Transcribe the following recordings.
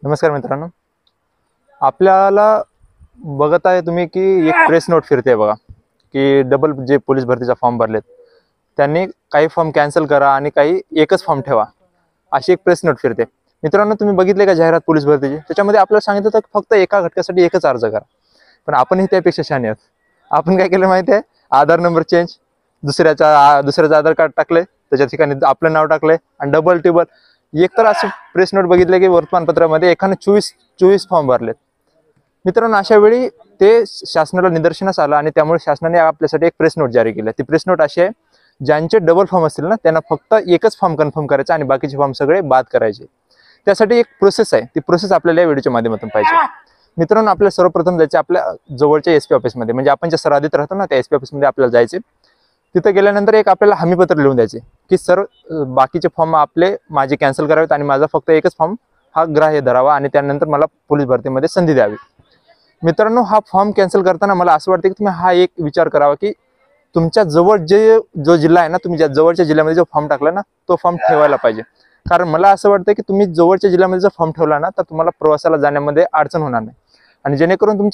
नमस्कार मित्रांनो, आपल्याला बघत आहे तुम्ही की एक प्रेस नोट फिरते बघा की डबल जे पोलीस भरतीचा फॉर्म भरलेत त्यांनी काही फॉर्म कॅन्सल करा आणि काही एकच फॉर्म ठेवा अशी एक प्रेस नोट फिरते. मित्रांनो, तुम्ही बघितले का जाहिरात पोलीस भरतीची? त्याच्यामध्ये आपल्याला सांगितलं होतं फक्त एका घटकासाठी एकच अर्ज करा, पण आपणही त्यापेक्षा शहाणे आहोत. आपण काय केलं माहिती आहे? आधार नंबर चेंज, दुसऱ्याचं आधार कार्ड टाकले, त्याच्या ठिकाणी आपलं नाव टाकलंय आणि डबल टेबल एक तर असं प्रेस नोट बघितले की वर्तमानपत्रामध्ये एकाने 24 फॉर्म भरलेत. मित्रांनो, अशा वेळी ते शासनाला निदर्शनास आलं आणि त्यामुळे शासनाने आपल्यासाठी एक प्रेस नोट जारी केली. ती प्रेस नोट अशी आहे, ज्यांचे डबल फॉर्म असतील ना त्यांना फक्त एकच फॉर्म कन्फर्म करायचा आणि बाकीचे फॉर्म सगळे बाद करायचे. त्यासाठी एक प्रोसेस आहे, ती प्रोसेस आपल्याला या व्हिडिओच्या माध्यमातून पाहिजे. मित्रांनो, आपल्याला सर्वप्रथम जायचे आपल्या जवळच्या एसपी ऑफिसमध्ये, म्हणजे आपण ज्या सरहद्दीत राहतो ना त्या एसपी ऑफिसमध्ये आपल्याला जायचे. तिथे गेल्यानंतर एक आपल्याला हमीपत्र लिहून द्यायचे की सर, बाकीचे फॉर्म माझे कॅन्सल करावेत आणि माझा फक्त एकच फॉर्म हा ग्राह्य धरावा आणि त्यानंतर मला पोलीस भरतीमध्ये संधी द्यावी. मित्रांनो, हा फॉर्म कॅन्सल करताना मला असं वाटतं की तुम्ही हा एक विचार करावा की तुमच्या जवळ जो जिल्हा आहे ना, तुम्ही ज्या जवळच्या जिल्ह्यामध्ये जो फॉर्म टाकला ना तो फॉर्म ठेवायला पाहिजे. कारण मला असं वाटतं की तुम्ही जवळच्या जिल्ह्यामध्ये जर फॉर्म ठेवला ना तर तुम्हाला प्रवासाला जाण्यामध्ये अडचण होणार नाही आणि जेणेकरून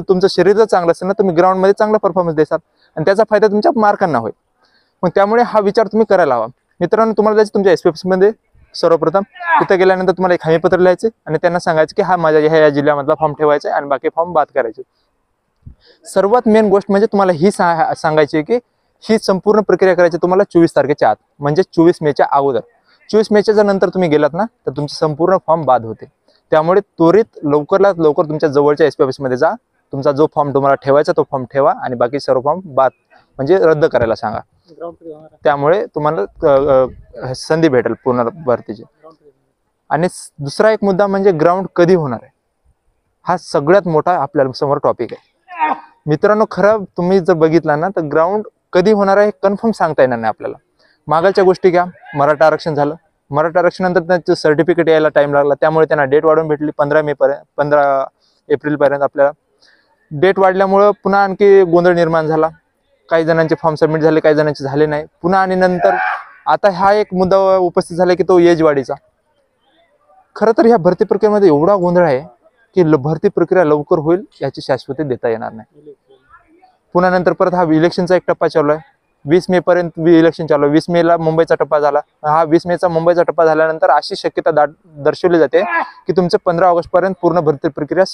तुमचं शरीर जर चांगलं असेल ना तुम्ही ग्राउंडमध्ये चांगला परफॉर्मन्स देसाल आणि त्याचा फायदा तुमच्या मार्कांना होईल. मग त्यामुळे हा विचार तुम्ही करायला हवा. मित्रांनो, तुम्हाला जायचं तुमच्या एसपी ऑफिसमध्ये. सर्वप्रथम तिथे गेल्यानंतर तुम्हाला एक हमीपत्र लिहायचे आणि त्यांना सांगायचं की हा माझ्या ह्या जिल्ह्यामधला फॉर्म ठेवायचा आहे आणि बाकी फॉर्म बाद करायचे. सर्वात मेन गोष्ट म्हणजे तुम्हाला ही सांगायची की ही संपूर्ण प्रक्रिया करायची तुम्हाला 24 तारखेच्या आत, म्हणजे 24 मेच्या अगोदर. 24 मेच्या जर नंतर तुम्ही गेलात ना तर तुमचे संपूर्ण फॉर्म बाद होते. त्यामुळे त्वरित लवकरात लवकर तुमच्या जवळच्या एसपी ऑफिसमध्ये जा. तुमचा जो फॉर्म तुम्हाला ठेवायचा तो फॉर्म ठेवा आणि बाकी सर्व फॉर्म बाद म्हणजे रद्द करायला सांगा. त्यामुळे तुम्हाला संधी भेटेल पूर्ण भरतीची. आणि दुसरा एक मुद्दा म्हणजे ग्राउंड कधी होणार आहे, हा सगळ्यात मोठा आपल्या समोर टॉपिक आहे. मित्रांनो, खरं तुम्ही जर बघितला ना तर ग्राउंड कधी होणार आहे कन्फर्म सांगता येणार नाही आपल्याला. मागालच्या गोष्टी घ्या, मराठा आरक्षण झालं, मराठा आरक्षणानंतर त्यांचं सर्टिफिकेट यायला टाइम लागला, त्यामुळे त्यांना डेट वाढवून भेटली 15 एप्रिलपर्यंत. आपल्याला डेट वाढल्यामुळं पुन्हा आणखी गोंधळ निर्माण झाला. काही जणांचे फॉर्म सबमिट झाले, काही जणांचे झाले नाही पुन्हा. आणि नंतर आता हा एक मुद्दा उपस्थित झाला की तो एज वाढीचा. खरं तर ह्या भरती प्रक्रियेमध्ये एवढा गोंधळ आहे की भरती प्रक्रिया लवकर होईल याची शाश्वती देता येणार नाही. पुन्हा नंतर परत हा इलेक्शनचा एक टप्पा चालू आहे. 20 मे पर्यंत इलेक्शन चालू आहे. 20 मेला मुंबईचा टप्पा झाला. हा 20 मेचा मुंबईचा टप्पा झाल्यानंतर अशी शक्यता दर्शवली जाते की तुमचं 15 ऑगस्ट पर्यंत पूर्ण भरती प्रक्रिया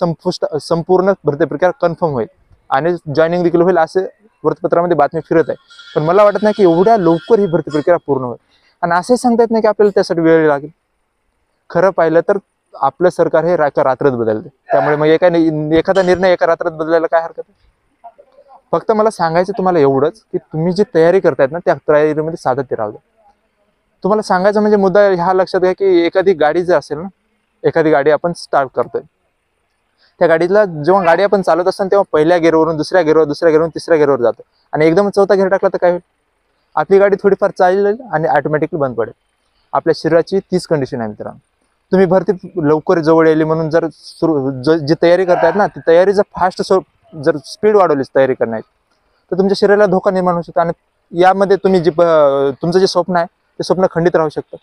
संपूर्ण भरती प्रक्रिया कन्फर्म होईल आणि जॉईनिंग देखील होईल असे वृत्तपत्रामध्ये बातमी फिरत आहे. पण मला वाटत नाही की एवढ्या लवकर ही भरती प्रक्रिया पूर्ण होईल आणि असंही सांगता येत नाही की आपल्याला त्यासाठी वेळ लागेल. खरं पाहिलं तर आपलं सरकार हे एका रात्रात बदलते, त्यामुळे मग एखादा निर्णय एका रात्रात बदलायला काय हरकत आहे. फक्त मला सांगायचं तुम्हाला एवढंच की तुम्ही जी तयारी करतायत ना त्या तयारीमध्ये सातत्य राहू द्या. तुम्हाला सांगायचं म्हणजे मुद्दा हा लक्षात घ्या की एखादी गाडी जर असेल ना, एखादी गाडी आपण स्टार्ट करतोय, त्या गाडीला जेव्हा गाडी आपण चालवत असताना तेव्हा पहिल्या गेअरवरून दुसऱ्या गेअरवर तिसऱ्या गेअरवर जातो आणि एकदम चौथा गेअर टाकला तर काय होईल? आपली गाडी थोडीफार चालेल आणि ऑटोमॅटिकली बंद पडेल. आपल्या शरीराची तीच कंडिशन आहे मित्रांनो. तुम्ही भरती लवकर जवळ येईल म्हणून जर जी तयारी करतायत ना ती तयारी जर स्पीड वाढवलीच तयारी करण्याची तर तुमच्या शरीराला धोका निर्माण होऊ शकतो आणि यामध्ये तुम्ही तुमचं जे स्वप्न आहे ते स्वप्न खंडित राहू शकतं.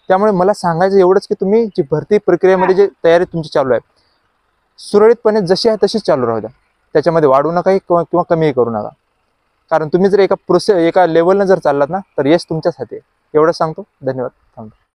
त्यामुळे मला सांगायचं एवढंच की तुम्ही जी भरती प्रक्रियेमध्ये जी तयारी तुमची चालू आहे सुरळीतपणे जशी आहे तशीच चालू राहू द्या. त्याच्यामध्ये वाढू नका किंवा कमीही करू नका. कारण तुम्ही जर एका लेवलनं जर चाललात ना तर यश तुमच्याच हाती आहे. एवढंच सांगतो. धन्यवाद. थांबतो.